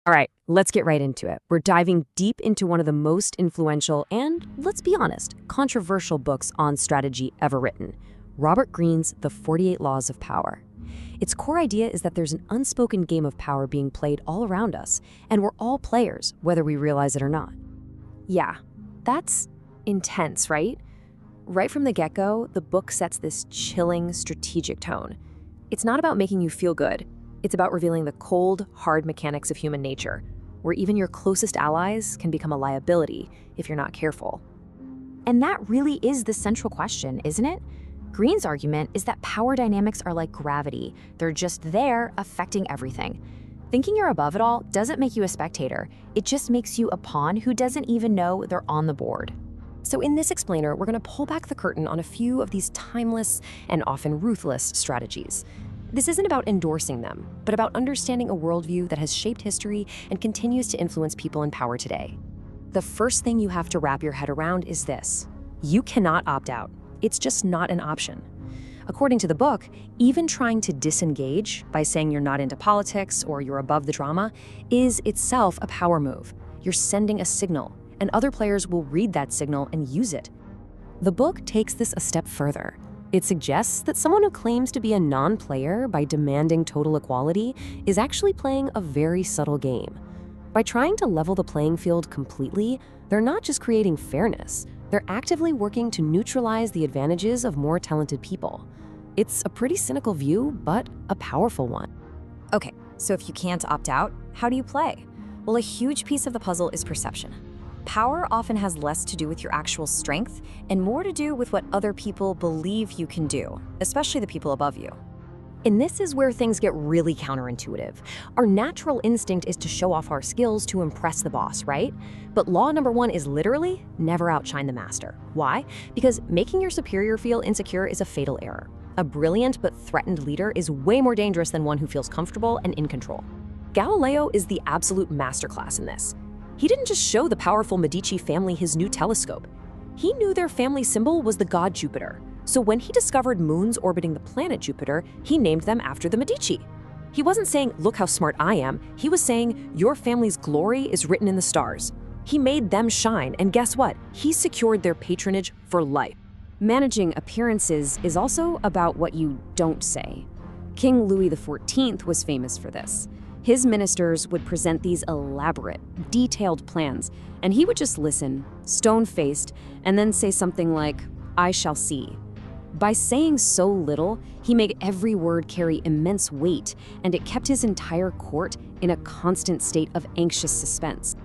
All right, let's get right into it. We're diving deep into one of the most influential and, let's be honest, controversial books on strategy ever written, Robert Greene's The 48 Laws of Power. Its core idea is that there's an unspoken game of power being played all around us, and we're all players, whether we realize it or not. Yeah, that's intense, right? Right from the get-go, the book sets this chilling, strategic tone. It's not about making you feel good. It's about revealing the cold, hard mechanics of human nature, where even your closest allies can become a liability if you're not careful. And that really is the central question, isn't it? Greene's argument is that power dynamics are like gravity. They're just there, affecting everything. Thinking you're above it all doesn't make you a spectator. It just makes you a pawn who doesn't even know they're on the board. So in this explainer, we're going to pull back the curtain on a few of these timeless and often ruthless strategies. This isn't about endorsing them, but about understanding a worldview that has shaped history and continues to influence people in power today. The first thing you have to wrap your head around is this: you cannot opt out. It's just not an option. According to the book, even trying to disengage by saying you're not into politics or you're above the drama is itself a power move. You're sending a signal, and other players will read that signal and use it. The book takes this a step further. It suggests that someone who claims to be a non-player by demanding total equality is actually playing a very subtle game. By trying to level the playing field completely, they're not just creating fairness, they're actively working to neutralize the advantages of more talented people. It's a pretty cynical view, but a powerful one. Okay, so if you can't opt out, how do you play? Well, a huge piece of the puzzle is perception. Power often has less to do with your actual strength and more to do with what other people believe you can do, especially the people above you. And this is where things get really counterintuitive. Our natural instinct is to show off our skills to impress the boss, right? But law number one is literally never outshine the master. Why? Because making your superior feel insecure is a fatal error. A brilliant but threatened leader is way more dangerous than one who feels comfortable and in control. Galileo is the absolute masterclass in this. He didn't just show the powerful Medici family his new telescope. He knew their family symbol was the god Jupiter. So when he discovered moons orbiting the planet Jupiter, he named them after the Medici. He wasn't saying, look how smart I am. He was saying, your family's glory is written in the stars. He made them shine, and guess what? He secured their patronage for life. Managing appearances is also about what you don't say. King Louis XIV was famous for this. His ministers would present these elaborate, detailed plans, and he would just listen, stone-faced, and then say something like, I shall see. By saying so little, he made every word carry immense weight, and it kept his entire court in a constant state of anxious suspense.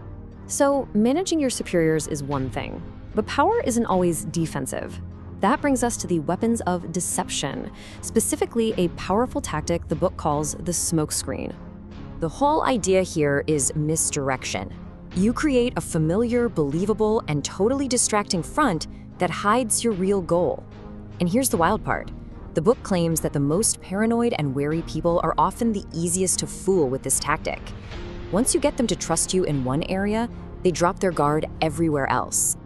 So, managing your superiors is one thing, but power isn't always defensive. That brings us to the weapons of deception, specifically a powerful tactic the book calls the smokescreen. The whole idea here is misdirection. You create a familiar, believable, and totally distracting front that hides your real goal. And here's the wild part. The book claims that the most paranoid and wary people are often the easiest to fool with this tactic. Once you get them to trust you in one area, they drop their guard everywhere else.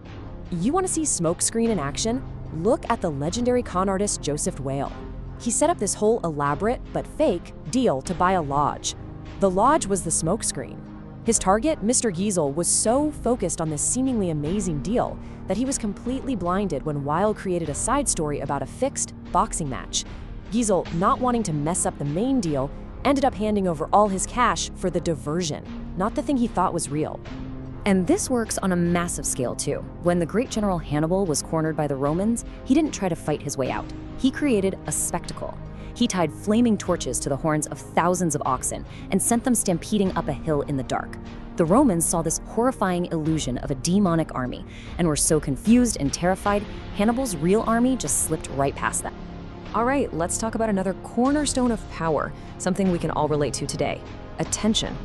You want to see smokescreen in action? Look at the legendary con artist Joseph Whale. He set up this whole elaborate, but fake, deal to buy a lodge. The lodge was the smokescreen. His target, Mr. Giesel, was so focused on this seemingly amazing deal that he was completely blinded when Weil created a side story about a fixed boxing match. Giesel, not wanting to mess up the main deal, ended up handing over all his cash for the diversion, not the thing he thought was real. And this works on a massive scale too. When the great General Hannibal was cornered by the Romans, he didn't try to fight his way out. He created a spectacle. He tied flaming torches to the horns of thousands of oxen and sent them stampeding up a hill in the dark. The Romans saw this horrifying illusion of a demonic army and were so confused and terrified, Hannibal's real army just slipped right past them. All right, let's talk about another cornerstone of power, something we can all relate to today: attention.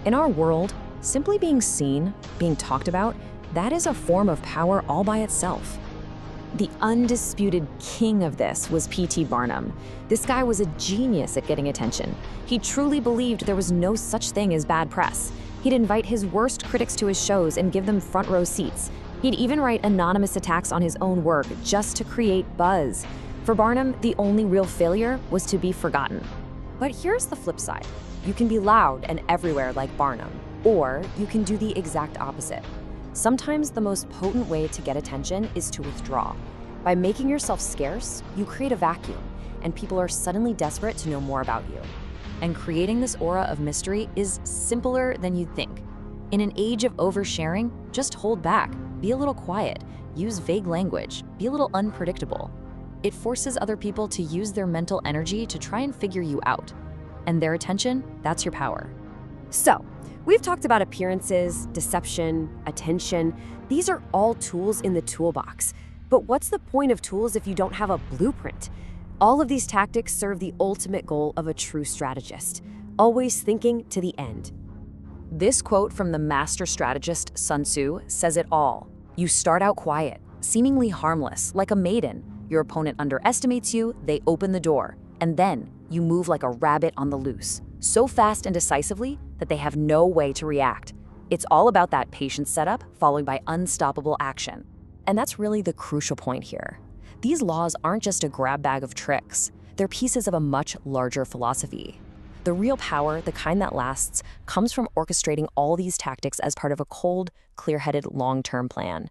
In our world, simply being seen, being talked about, that is a form of power all by itself. The undisputed king of this was P.T. Barnum. This guy was a genius at getting attention. He truly believed there was no such thing as bad press. He'd invite his worst critics to his shows and give them front row seats. He'd even write anonymous attacks on his own work just to create buzz. For Barnum, the only real failure was to be forgotten. But here's the flip side. You can be loud and everywhere like Barnum, Or you can do the exact opposite. Sometimes the most potent way to get attention is to withdraw. By making yourself scarce, you create a vacuum, and people are suddenly desperate to know more about you. And creating this aura of mystery is simpler than you'd think. In an age of oversharing, just hold back, be a little quiet, use vague language, be a little unpredictable. It forces other people to use their mental energy to try and figure you out. And their attention, that's your power. So, we've talked about appearances, deception, attention. These are all tools in the toolbox. But what's the point of tools if you don't have a blueprint? All of these tactics serve the ultimate goal of a true strategist, always thinking to the end. This quote from the master strategist Sun Tzu says it all. You start out quiet, seemingly harmless, like a maiden. Your opponent underestimates you, they open the door, and then you move like a rabbit on the loose, so fast and decisively that they have no way to react. It's all about that patient setup followed by unstoppable action. And that's really the crucial point here. These laws aren't just a grab bag of tricks. They're pieces of a much larger philosophy. The real power, the kind that lasts, comes from orchestrating all these tactics as part of a cold, clear-headed, long-term plan.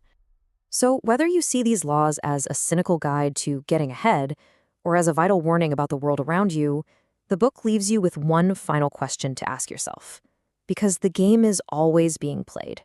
So whether you see these laws as a cynical guide to getting ahead or as a vital warning about the world around you, the book leaves you with one final question to ask yourself. Because the game is always being played.